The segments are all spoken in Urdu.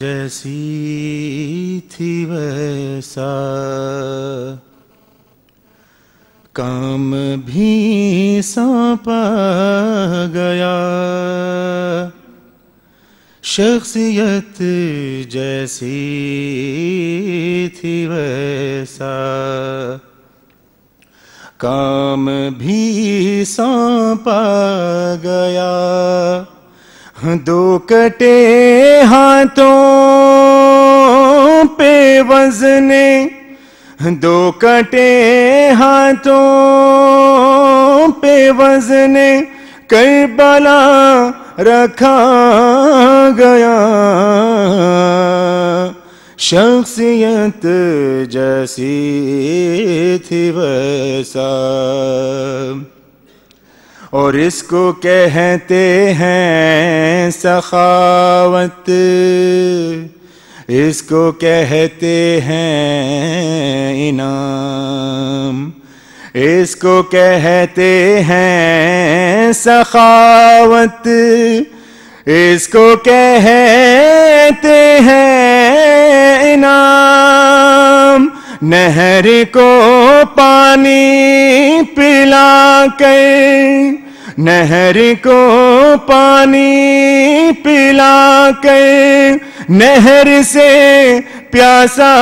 جیسی تھی ویسا کام بھی سونپا گیا، شخصیت جیسی تھی ویسا کام بھی سونپا گیا۔ دو کٹے ہاتھوں پہ وزن، دو کٹے ہاتھوں پہ وزن کربلا رکھا گیا، شخصیت جیسی تھی ویسا۔ اور اس کو کہتے ہیں سخاوت، اس کو کہتے ہیں انعام، اس کو کہتے ہیں سخاوت، اس کو کہتے ہیں انعام۔ نہر کو پانی پلا کر، نہر کو پانی پلا کر نہر سے پیاسا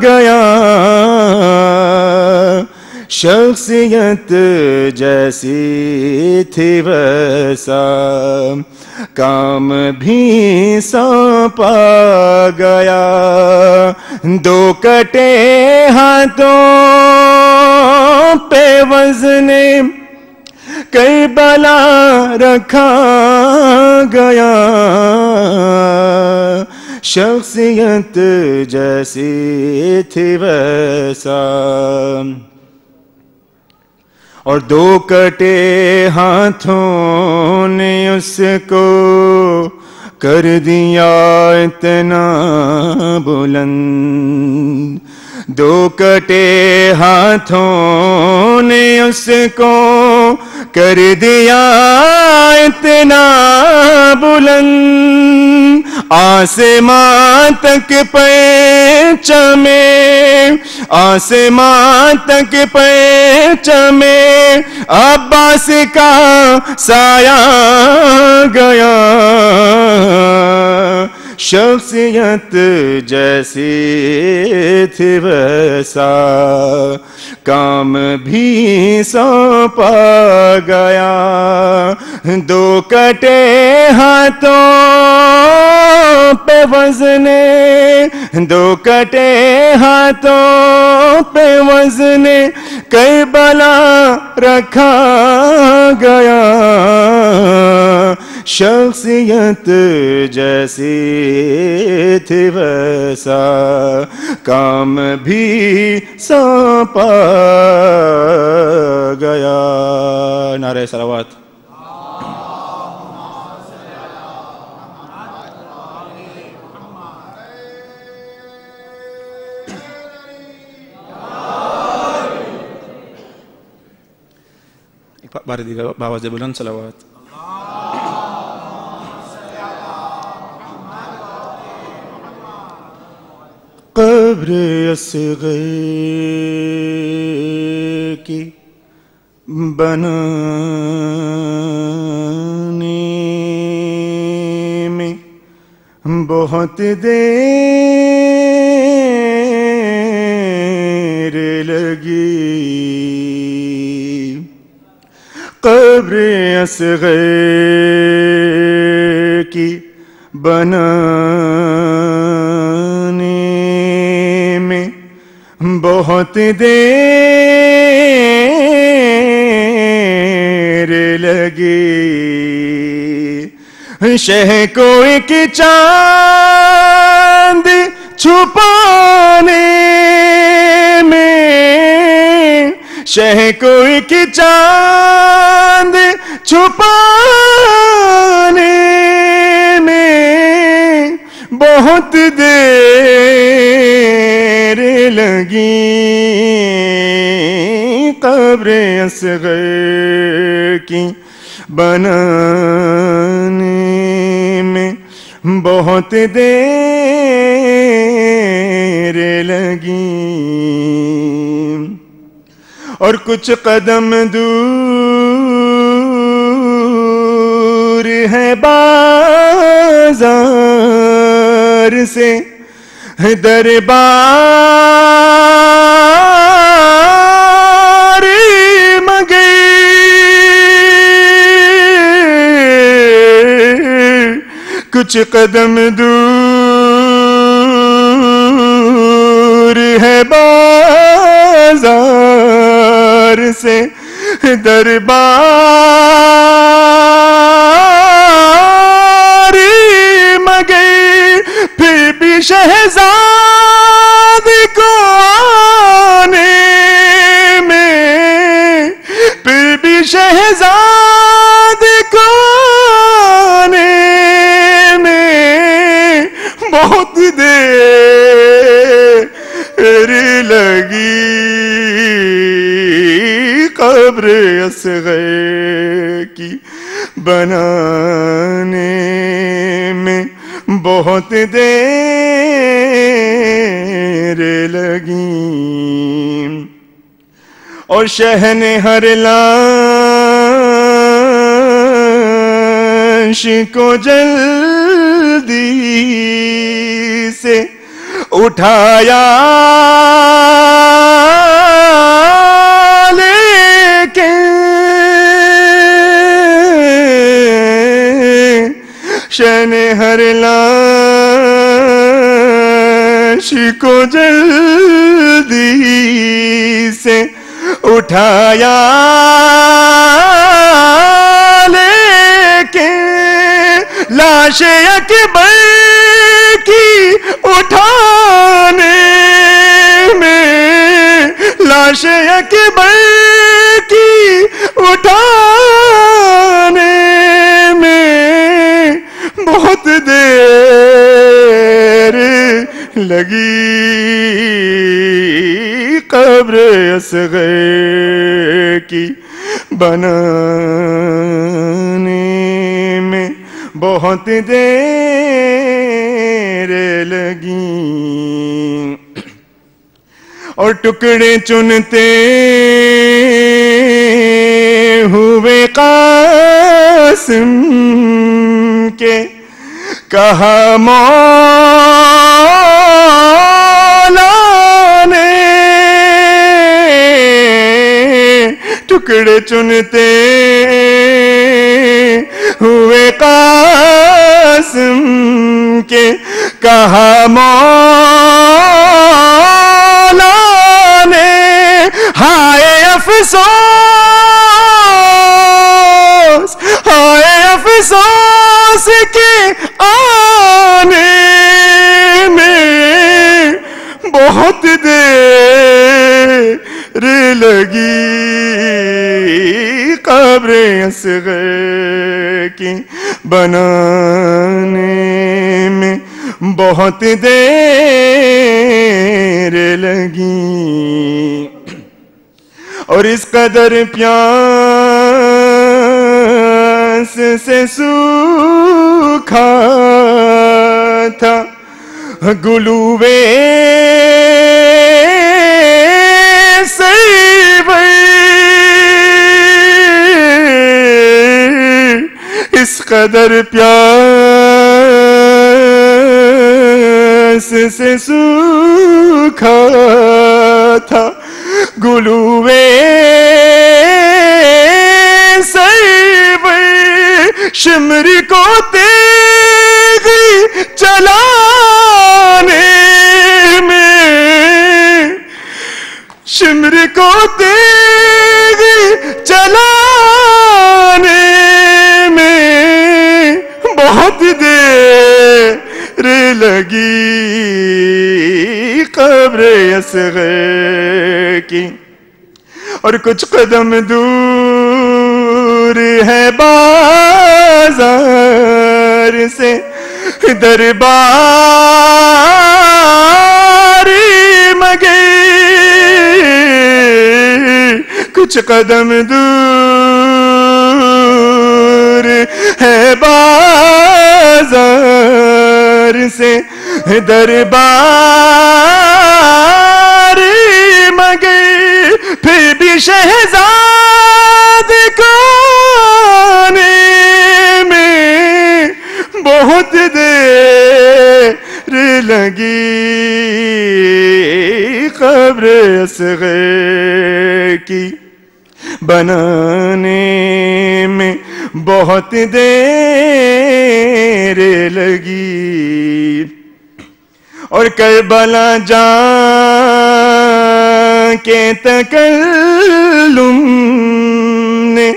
گیا، شخصیت جیسی تھی ویسا کام بھی سونپا گیا۔ دو کٹے ہاتھوں پہ وزن کربلا رکھا گیا، شخصیت جیسی تھی ویسا۔ اور دو کٹے ہاتھوں نے اس کو کر دیا اتنا بلند، دو کٹے ہاتھوں نے اس کو کر دیا اتنا بلند، آسمان تک پہنچے، آسمان تک پہنچے عباس کا سایہ گیا، شخصیت جیسی تھی ویسا کام بھی سونپا گیا۔ دو کٹے ہاتھوں پہ وزن، دو کٹے ہاتھوں پہ وزن کربلا رکھا گیا، شخصیت جیسی تھی ویسا کام بھی سونپا گیا۔ نعرہ صلوات۔ ایک بار دیگر بآواز بلند صلوات۔ قبر اصغر کی بنانے میں بہت دیر لگی، قبر اصغر کی بنانے میں بہت دیر لگی، شہ کو ایک چاند چھپانے میں، شہ کو ایک چاند چھپانے میں بہت دیر لگی، قبر اصغر کی بنانے میں بہت دیر لگی، اور کچھ قدم دور ہے بازار سے دربار مگئی، کچھ قدم دور ہے بازار سے دربار مگئی، پھر بھی شہزادی کو آنے میں، پھر بھی شہزادی کو آنے میں بہت دیر لگی، قبر اصغر کی بنانے میں بہت دیر لگی، اور شہن ہر لاش کو جلدی سے اٹھایا، شہن ہر لاش کو جلدی سے اٹھایا، لیکن لاش اکبر کی اٹھانے میں، لاش اکبر کی اٹھانے میں بہت دیر لگی، قبر اصغر کی بنانے میں بہت دیر لگی، اور ٹکڑے چنتے ہوئے قاسم کے کہا مولا نے، ٹکڑے چنتے ہوئے قاسم کے کہا مولا نے، ہائے افسوس، ہائے افسوس کے آنے میں بہت دیر لگی، قبر اصغر کی بنانے میں بہت دیر لگی، اور اس قدر پیاس سے سوکھا تھا گلوے سیبر، اس قدر پیاس سے سوکھا تھا گلوے سیبر، شمر کو تیغ چلانے میں، شمر کو تیغ چلانے میں بہت دیر لگی، قبر اصغر کی، اور کچھ قدم دور ہے بازار سے دربار مگئی، کچھ قدم دور ہے بازار در سے دربار مگر پھر بھی شہزاد کانے میں بہت دیر لگی قبر اصغر کی بنانے میں بہت دیر لگی اور کربلا جان کے تکلم نے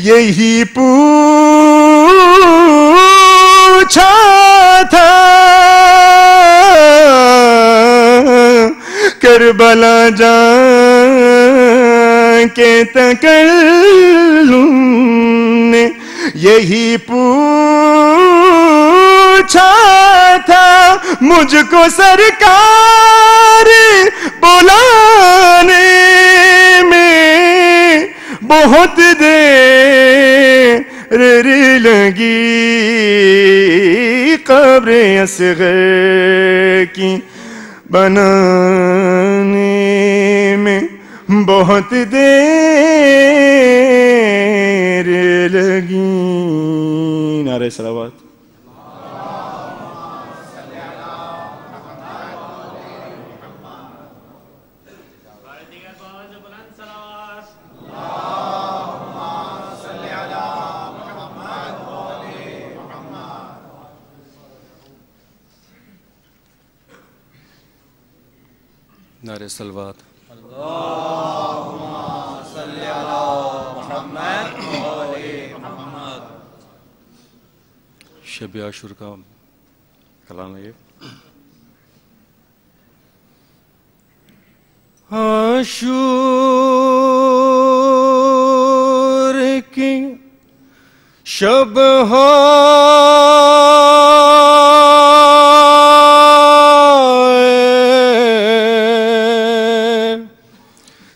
یہی پوچھا تھا کربلا جان کے تکلم نے یہی پوچھا تھا مجھ کو سرکار بلانے میں بہت دیر لگی قبر اصغر کی بنانے میں بہت دیر لگی نعرہ صلوات نعرہ صلوات اللہم صلی علی محمد و آل محمد. شب عاشور کا کلام ہے. عاشور کی شب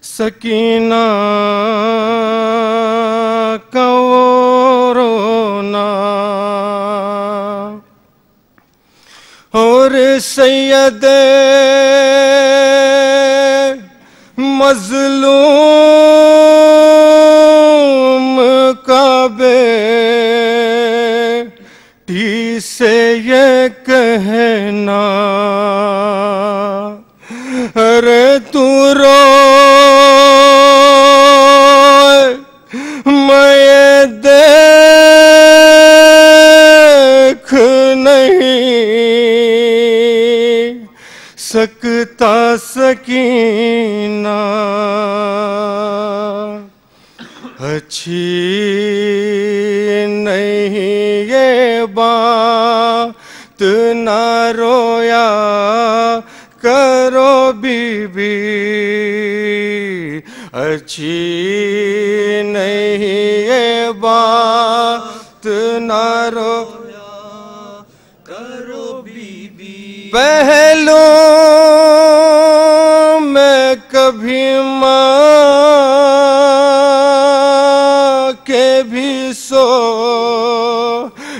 سکینہ کا وہ رونا اور سید مظلوم کا بیٹی سے یہ کہنا ارے تو رو میں دیکھ نہیں سکتا سکینہ اچھی نہیں یہ بات نہ رویا کرو بی بی اچھی نہیں یہ بات نہ رویا کرو بی بی پہلو میں کبھی ماں کے بھی سو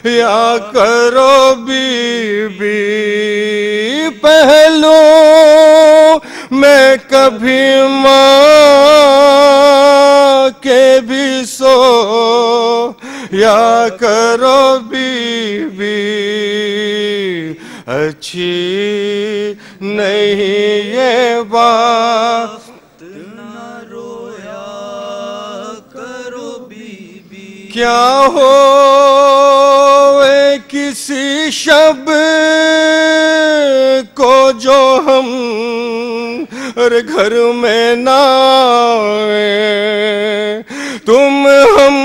یا کرو بی بی پہلو میں کبھی ماں کے بھی سو یا کرو بی بی اچھی نہیں یہ بات نہ رویا کرو بی بی کیا ہو کسی شب کو جو ہم گھر میں نہ آئے تم ہم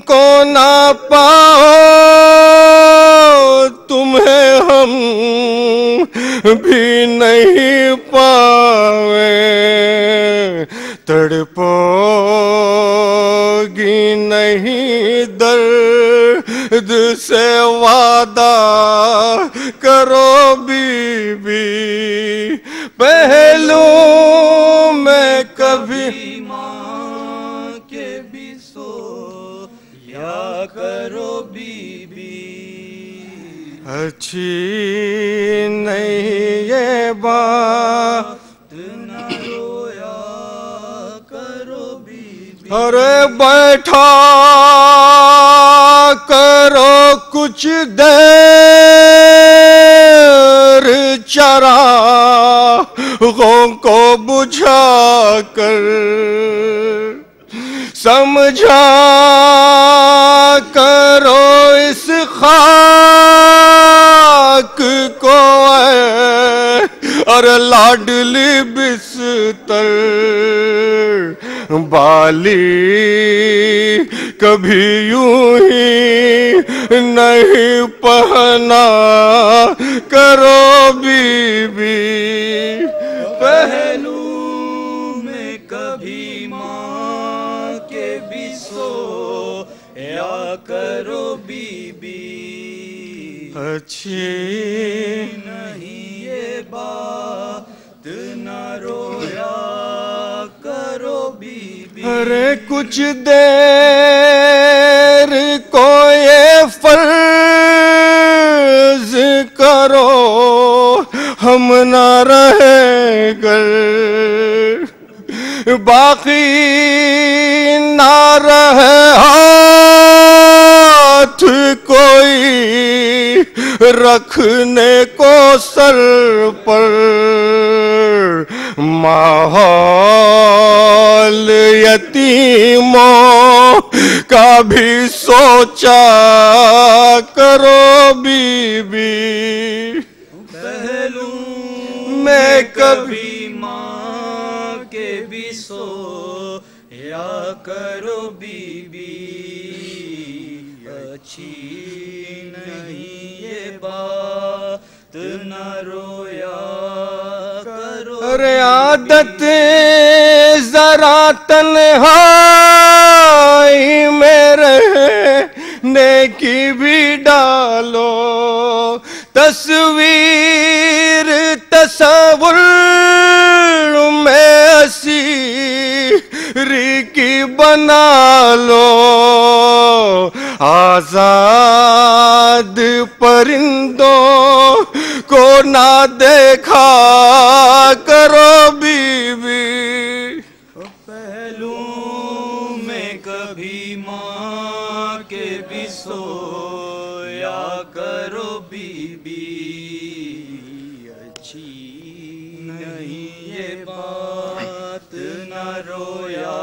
کو نہ پاؤ تمہیں ہم بھی نہیں پاوے تڑپو گی نہیں درد سے وعدہ کرو بی بی پہلو میں کبھی ماں کے بھی سو یا کرو بی بی اچھی نہیں یہ بات نہ رویا کرو بی بی ارے بیٹھا کرو کچھ دیر چراغوں کو بجھا کر سمجھا کرو اس خاک کو اے اور لاڈلی بستر بالی کبھی یوں ہی نہیں پہنا کرو بی بی پہلو میں کبھی ماں کے بھی سو یا کرو بی بی اچھی نہیں یہ بات نہ رویا کرو بی بی ارے کچھ دیر کو یہ فرض کرو ہم نہ رہے گر باقی نہ رہے ہاتھ کوئی رکھنے کو سر پر ماحول یتیموں کا بھی سوچا کرو بی بی پہلو میں کبھی ماں کے بھی سو یا کرو بی بی اچھی نہیں یہ بات نہ رویا کرو ارے عادت ذرا تنہائی میں رہنے کی بھی ڈالو تصویر تصور میں اسیری کی بنا لو آزاد پرندوں کو نہ دیکھا کرو بی بی پہلو میں کبھی ماں کے بھی سو یا کرو بی بی اچھی نہیں یہ بات نہ رویا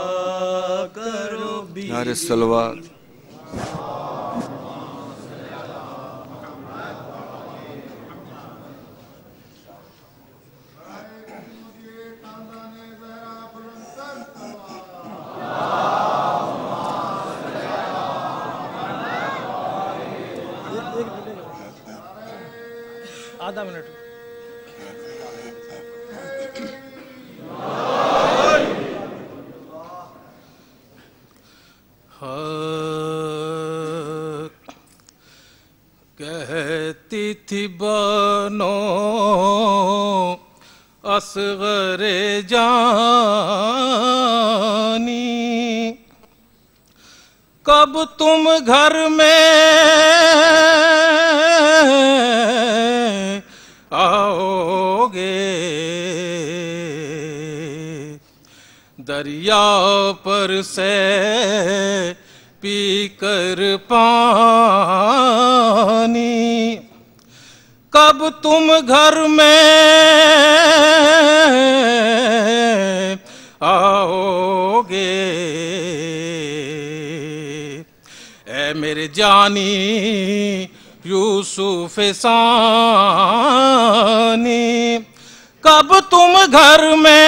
کرو بی نعرہ صلوات آدھا منٹ کہتی تھی بنو اصغر جانی کب تم گھر میں آؤ گے دریا پر سے پی کر پانی کب تم گھر میں آؤ گے اے میرے جانی یوسف ثانی کب تم گھر میں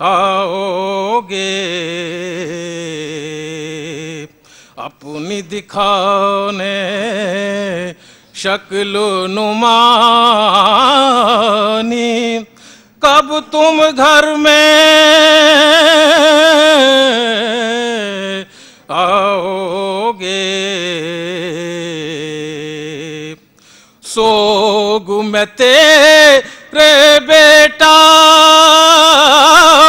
آؤ گے اپنی دکھانے شکل و نمانی کب تم گھر میں آؤ گے سوگ میں تیرے بیٹا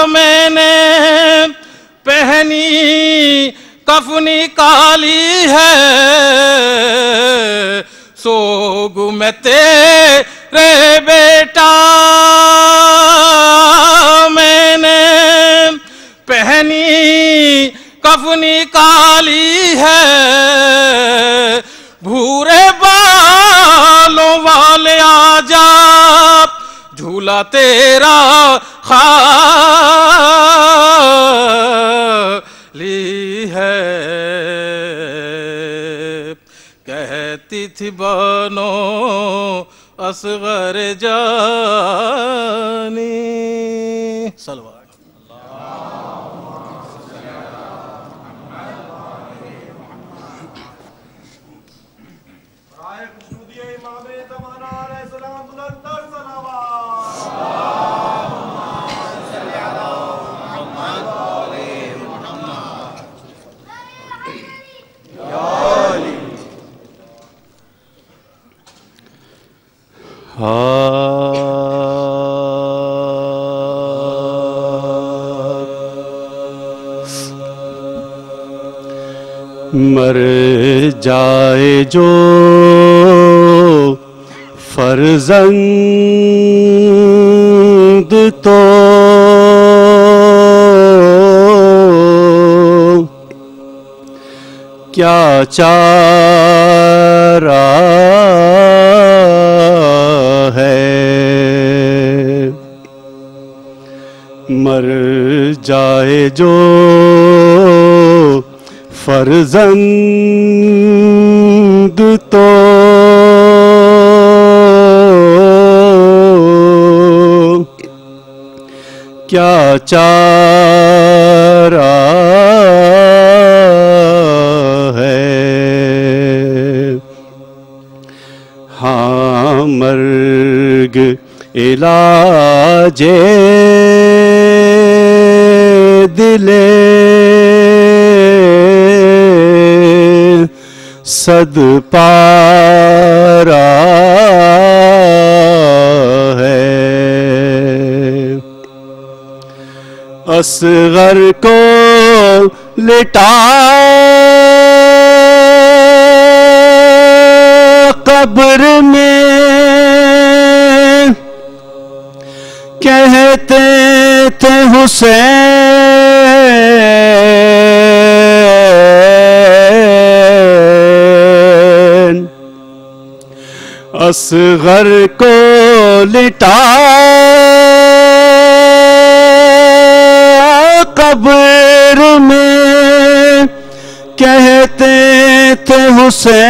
میں نے پہنی کفنی کفنی کالی ہے سوگ میں تیرے بیٹا میں نے پہنی کفنی کالی ہے بھورے بالوں والے آجا جھولا تیرا خالی ہے کہتی تھی بنو اصغر جانی صلوات مر جائے جو فرزند تو کیا چارہ ہے مر جائے جو فرزند تو کیا چارہ ہے ہاں مرگ علاج دلے صد پارا ہے اصغر کو لٹا قبر میں کہتے تھے حسین اصغر کو لٹا قبر میں کہتے تھے حسین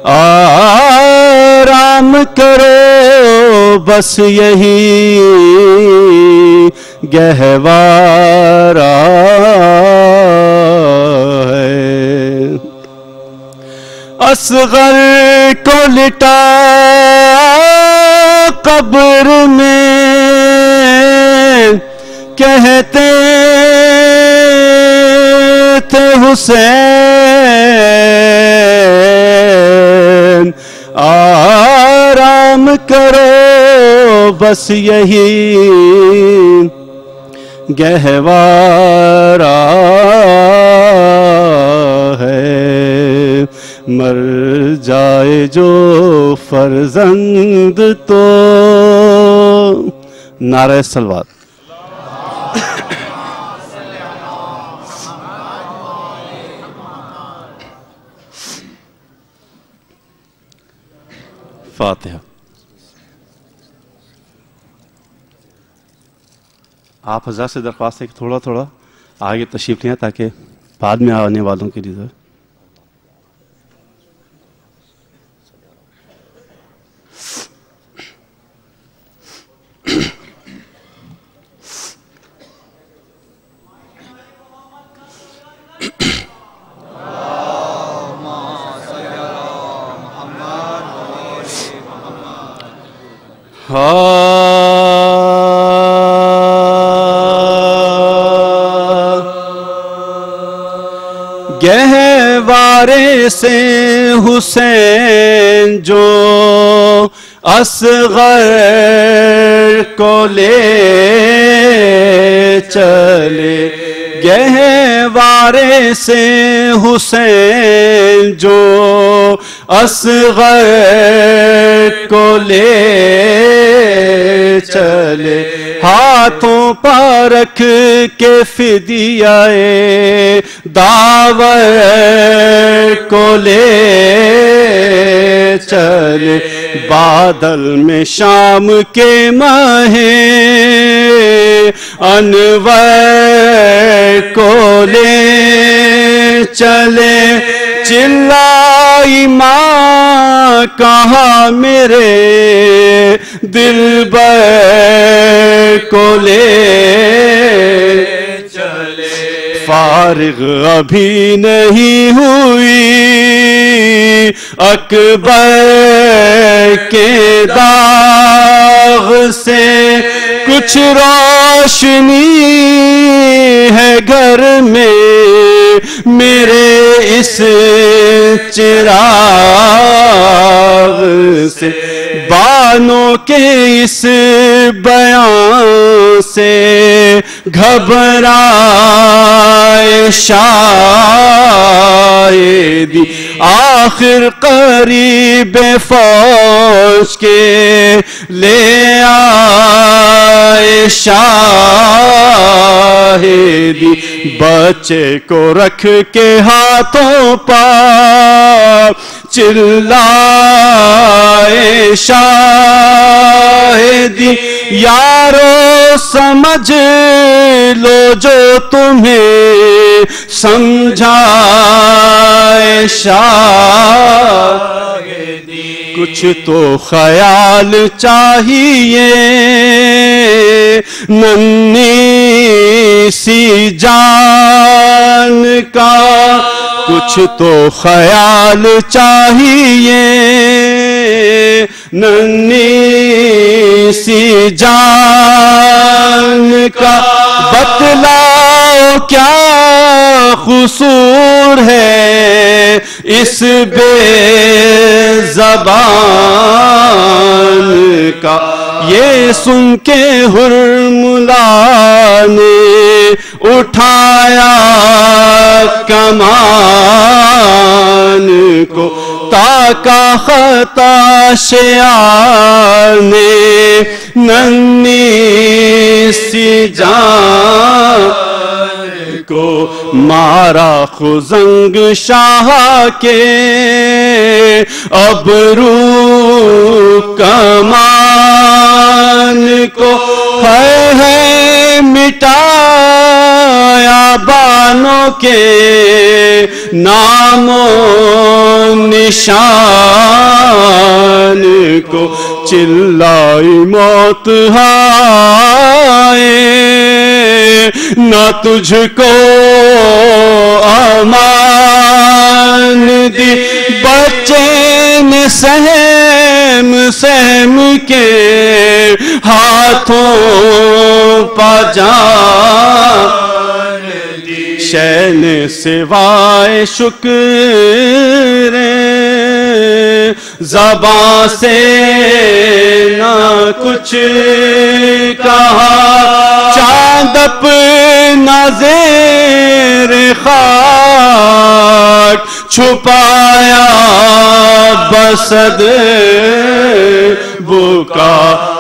آرام کرو بس یہی گہوارہ ہے اصغر کو لٹا قبر میں کہتے تھے حسین آرام کرو بس یہی گہوارہ ہے مر جائے جو فرزند تو نعرہ صلوات فاتحہ آپ حضرات سے درخواست ہے کہ تھوڑا تھوڑا آگے تشریف لیں تاکہ بعد میں آنے والوں کے لیے گہوارے سے حسین جو اصغر کو لے چلے، گہوارے سے حسین جو اصغر کو لے چلے، ہاتھوں پر رکھ کے فدیہ داور کو لے چلے، بادل میں شام کے ماہ انور کو لے چلے، چلائی ماں کہاں میرے دلبر کو لے چلے، فارغ ابھی نہیں ہوئی اکبر کے داغ سے، کچھ روشنی ہے گھر میں میرے اس چراغ سے، بانوں کے اس بیان سے گھبرائے شاہدی، آخر قریب فوج کے لے آئے شاہدی، بچے کو رکھ کے ہاتھوں پر چلائے شاہدی، یارو سمجھ لو جو تمہیں سمجھائے شاہدی، کچھ تو خیال چاہیے ننھی سی جان کا، کچھ تو خیال چاہیے ننھی سی جان کا، بتلاؤ کیا قصور ہے اس بے زبان کا، یہ سن کے حرملا نے اٹھایا کمان کو، تاکا خطا شیار نے ننھی سی جان کو، مارا خزنگ شاہ کے ابرو کمان کو، ہے مٹایا بانوں کے نام و نشان کو، چلائی موت ہائے نہ تجھ کو امان دی، بچے نے سہم سہم کے ہاتھوں پا جان دی، شین سوائے شکر زباں سے نہ کچھ کہا، چاند اپنا زیر خاک چھپایا بسد بکا،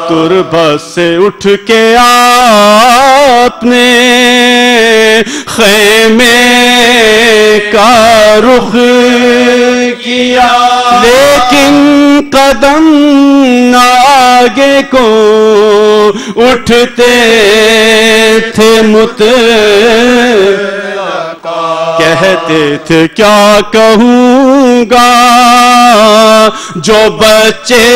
تربت سے اٹھ کے آپ نے خیمے کا رخ کیا، لیکن قدم نہ آگے کو اٹھتے تھے کہتے تھے کیا کہوں گا جو بچے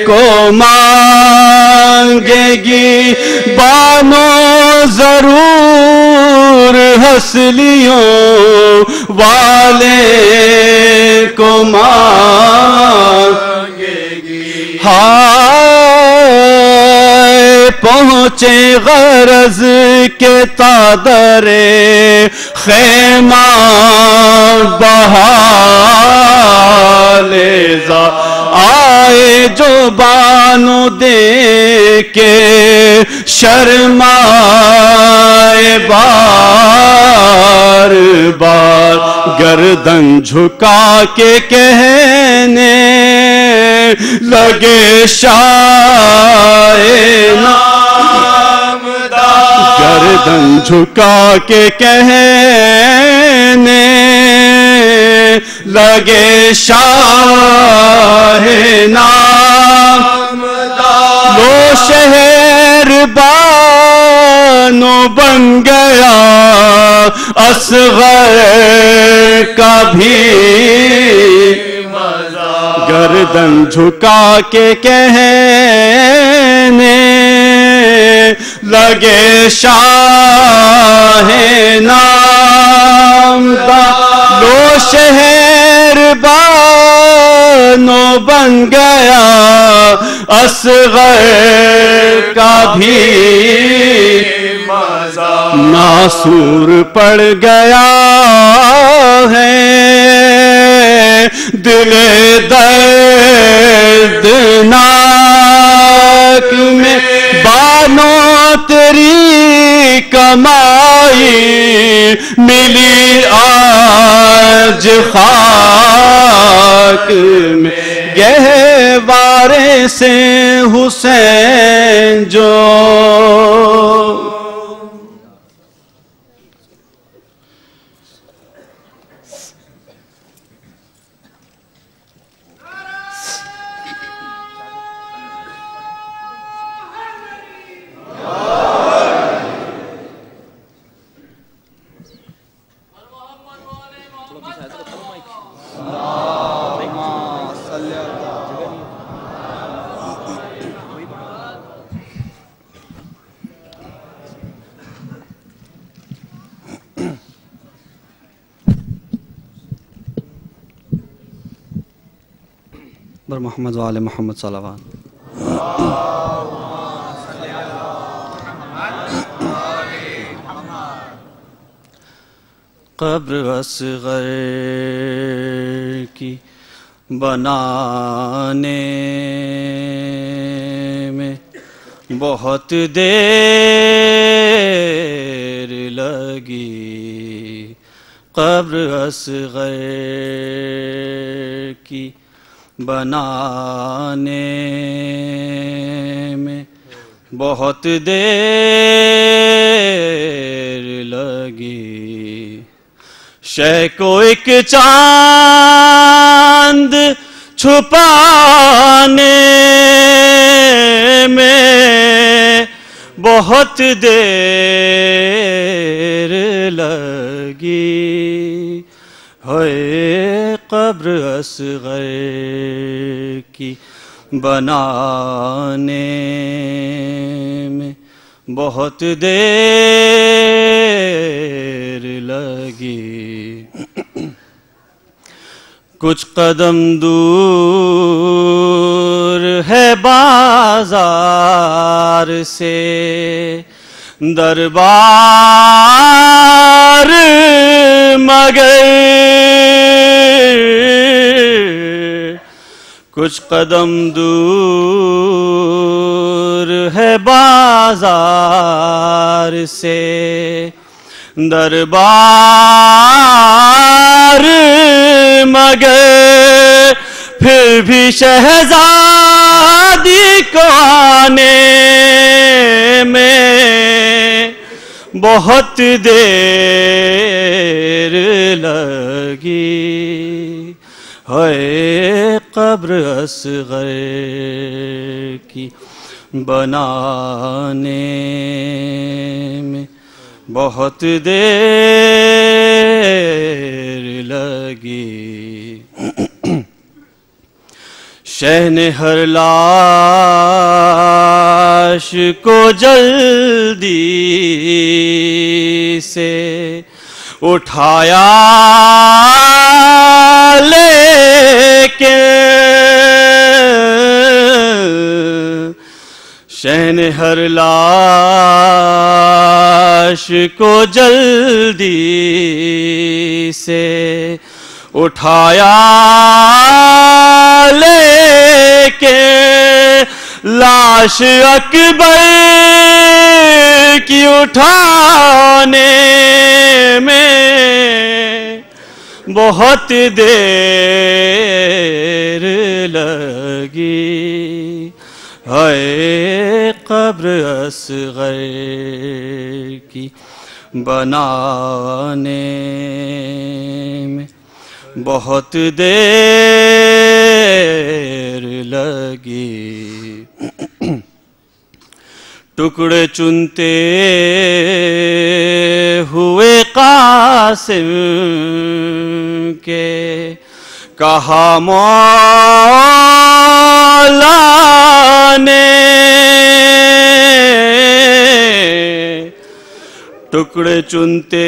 کو مانگے گی، بانوں ضرور ہنسلیوں والے کو مانگے گی، ہائے پہنچے غرض کے تادرے خیمہ بحالِ زا آئے جو بانو دے کے شرمائے بار بار گردن جھکا کے کہنے لگے شاہ نامدار، گردن جھکا کے کہنے لگے شاہ نامدار، وہ شہر بانو بن گیا اصغر کا بھی گردن جھکا کے کہنے لگے شاہ نامدار، لو شہر بانو بن گیا اصغر کا بھی ناسور پڑ گیا ہے دل دردناک میں، بانو تیری کمائی ملی آج خاک میں، گہوارے سے حسین جو بر محمد و آل محمد صلوات. قبر اصغر کی بنانے میں بہت دیر لگی، قبر اصغر کی بنانے میں بہت دیر لگی، شے کو ایک چاند چھپانے میں بہت دیر لگی، ہوئے قبر اصغر کی بنانے میں بہت دیر لگی، کچھ قدم دور ہے بازار سے دربار مگر، کچھ قدم دور ہے بازار سے دربار مگر، پھر بھی شہزادی کو آنے میں بہت دیر لگی، ہوئے قبر اصغر کی بنانے میں بہت دیر لگی، شہ نے ہر لاش کو جلدی سے اٹھایا لیکن شہن ہر لاش کو جلدی سے اٹھایا لے کے لاش اکبر کی اٹھانے میں بہت دیر لگی ہے قبر اصغر کی بنانے میں بہت دیر لگی ٹکڑے چنتے ہوئے قاسم کے کہا مولا نے ٹکڑے چنتے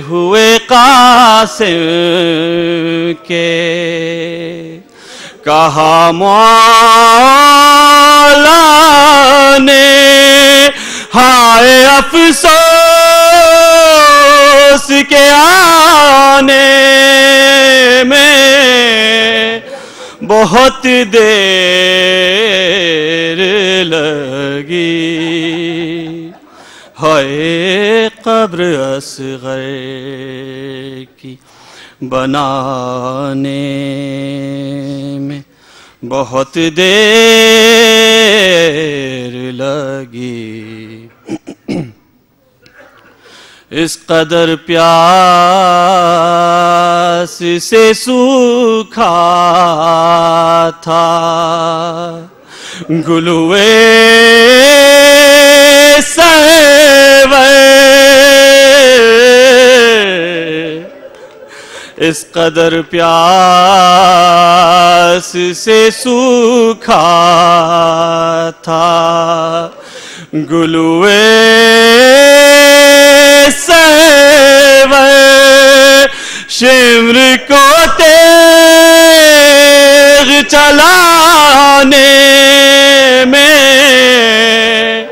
ہوئے قاسم کے کہا مولا نے ہائے افسوس کے آنے میں بہت دیر لگی ہائے قبر اصغر کی بنانے میں بہت دیر لگی اس قدر پیاس سے سوکھا تھا گلوے سرور اس قدر پیاس سے سوکھا تھا گلوے سرور شمر کو تیغ چلانے میں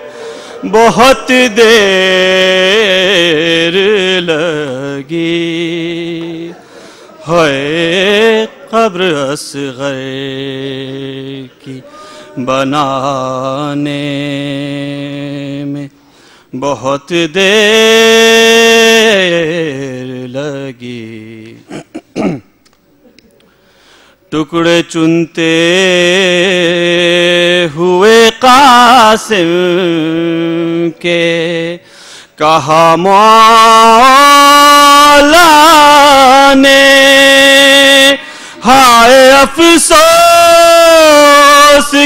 بہت دیر لگی ہے قبر اصغر کی بنانے میں بہت دیر لگی ٹکڑے چنتے ہوئے قاسم کے کہا مولا نے ہائے افسوس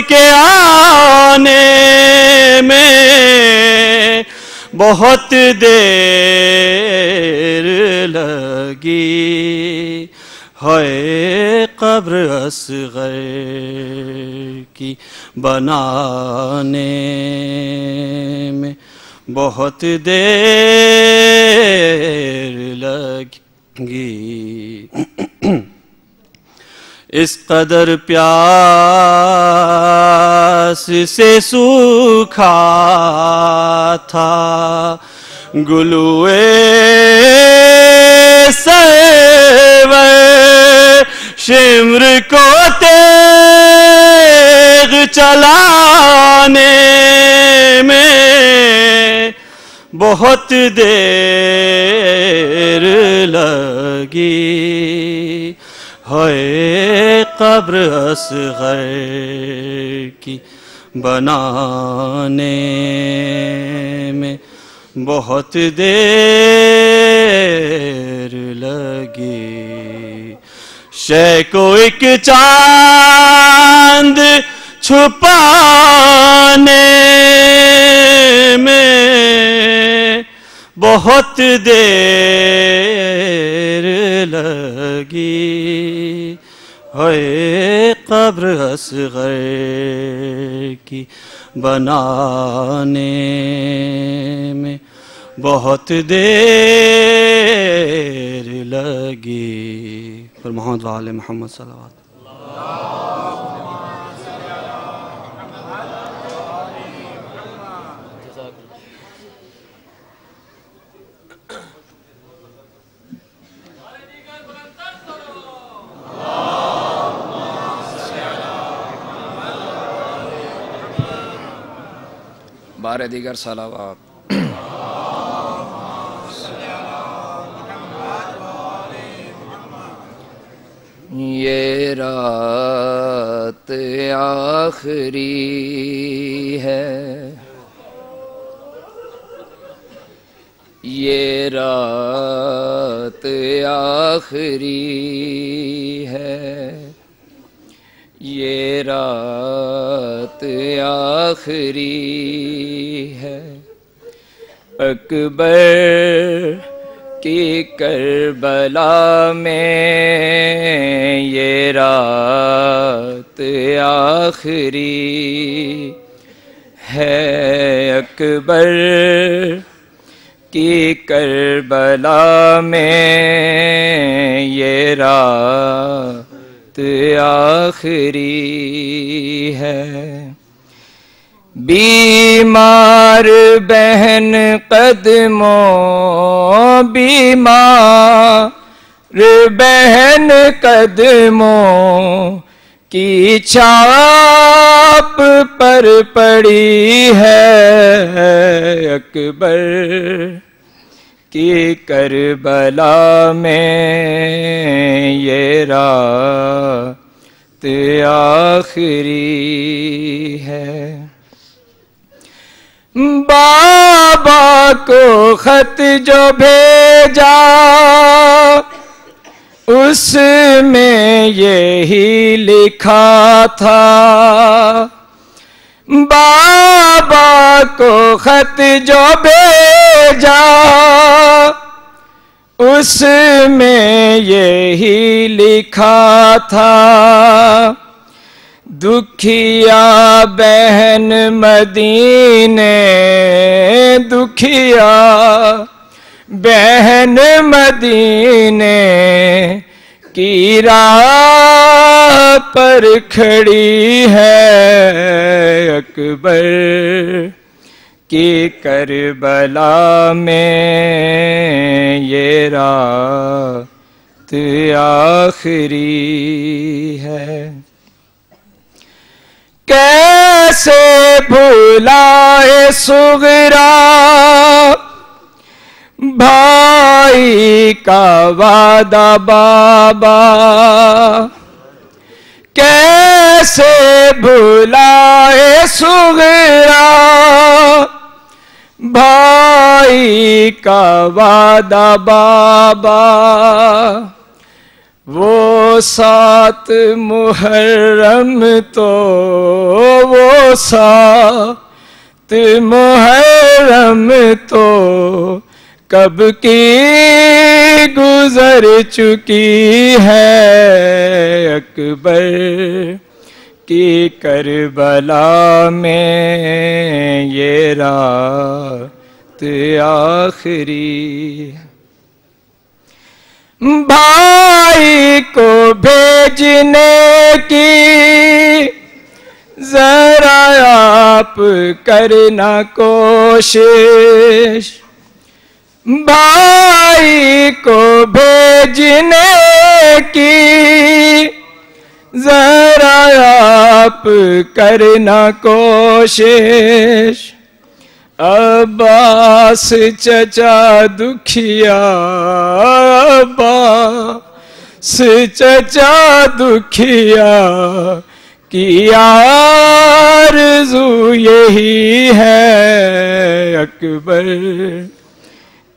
کے آنے میں بہت دیر لگی ہے قبر اصغر کی بنانے میں بہت دیر لگی اس قدر پیاس سے سوکھا تھا گلوے سرور شمر کو تیغ چلانے میں بہت دیر لگی ہے قبر اصغر کی بنانے میں بہت دیر لگی شے کو ایک چاند چھپانے میں بہت دیر لگی ہے قبر اصغر کی بنانے میں بہت دیر لگی پر محمد وآل محمد صلوات بار دیگر صلوات. یہ رات آخری ہے، یہ رات آخری ہے، یہ رات آخری ہے. اکبر کی کربلا میں یہ رات آخری ہے. اکبر کی کربلا میں یہ رات آخری ہے. بیمار بہن قدموں، بیمار بہن قدموں کی چھاپ پر پڑی ہے. اکبر کی کربلا میں یہ رات آخری ہے. بابا کو خط جو بھیجا اس میں یہی لکھا تھا. بابا کو خط جو بھیجا اس میں یہی لکھا تھا. دکھیا بہن مدینے، دکھیا بہن مدینے کی راہ پر کھڑی ہے. اکبر کی کربلا میں یہ رات آخری ہے. کیسے بھولائے صغرا بھائی کا وعدہ بابا، کیسے بھولائے صغرا بھائی کا وعدہ بابا. وہ 7 محرم تو، وہ 7 محرم تو کب کی گزر چکی ہے. اکبر کی کربلا میں یہ رات آخری. بھائی کو بھیجنے کی ذرا آپ کرنا کوشش، بھائی کو بھیجنے کی ذرا آپ کرنا کوشش. عباس چچا دکھیا، عباس چچا دکھیا کی آرزو یہی ہے. اکبر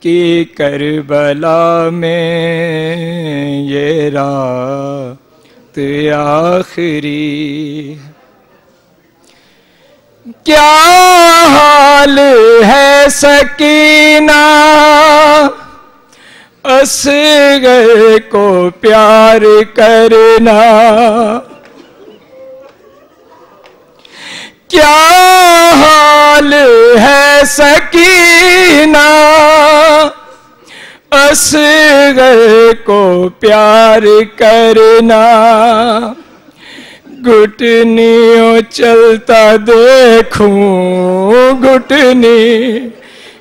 کی کربلا میں یہ رات آخری. کیا حال ہے سکینہ اصغر کو پیار کرنا، کیا حال ہے سکینہ اصغر کو پیار کرنا. گھٹنیوں چلتا دیکھوں، گھٹنی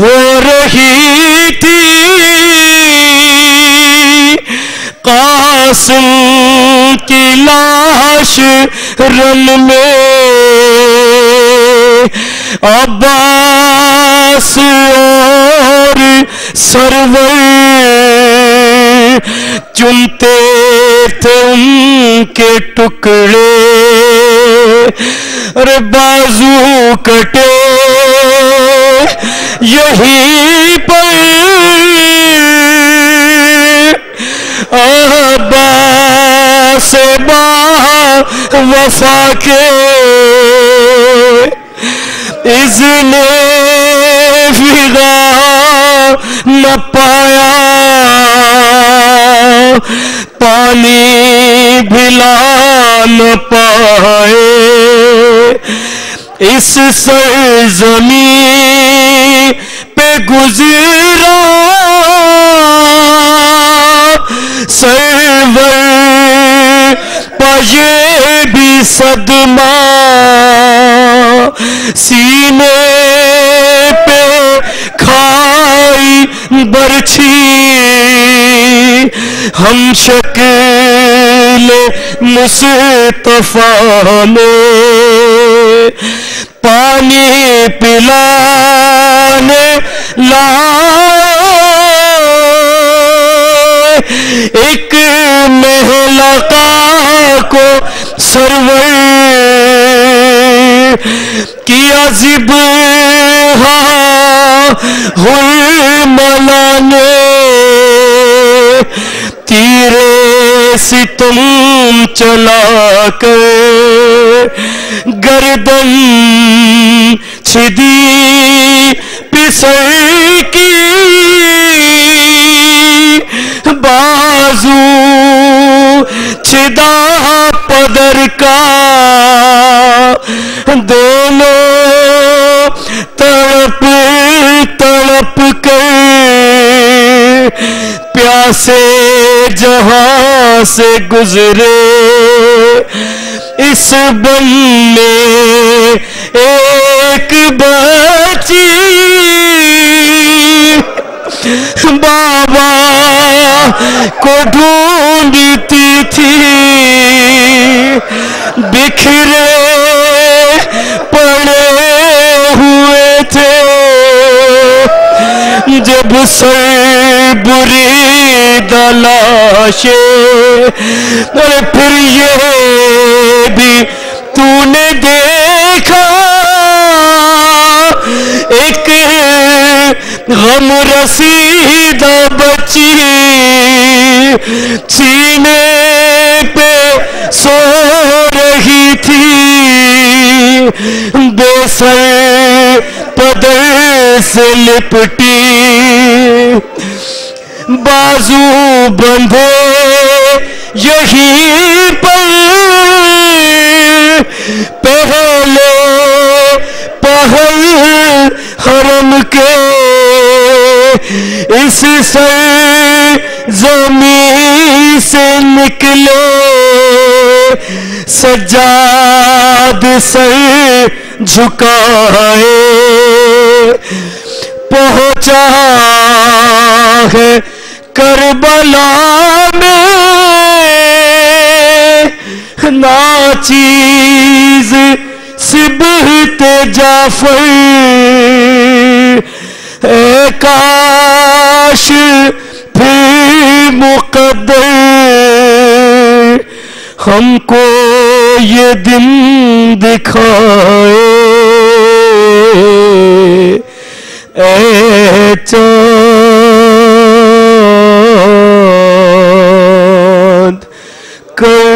ہو رہی تھی قاسم کی لاش رن میں عباس اور سرور چنتے تھے ان کے ٹکڑے اور بازو کٹے یہیں پر عباس با وفا کے اذن فغا نہ پایا پانی بھلا نہ پائے اس سرزمین پہ گزرا سرور پاجے بھی صدمہ سینے پہ کھائی برچھی ہم شکل مصطفیٰ نے پانی پلانے لائے ایک محلقہ کو سرور کیا ذبح حرملا نے تیرے ستم چلا کر گردن چھدی پسر کی بازو چھدا پدر کا دونوں تڑپ تڑپ کر پیاسے جہاں سے گزرے اس بن میں ایک بچی بابا کو ڈھونڈتی تھی بکھرے پڑے ہوئے تھے جب سر برید لاشیں اور پھر یہ بھی تو نے دیکھا ایک غم رسیدہ بچی سینے پہ سو رہی تھی بے سر پدر سے لپٹی بازو بندھے یہیں پر پہلے پہل حرم کے اس سرزمین سے نکلے سجاد سر جھکائے پہنچا ہے کربلا میں ناچیز سبحت جعفر اے کاش پھر مقدر ہم کو یہ دن دکھائے اے چاند کر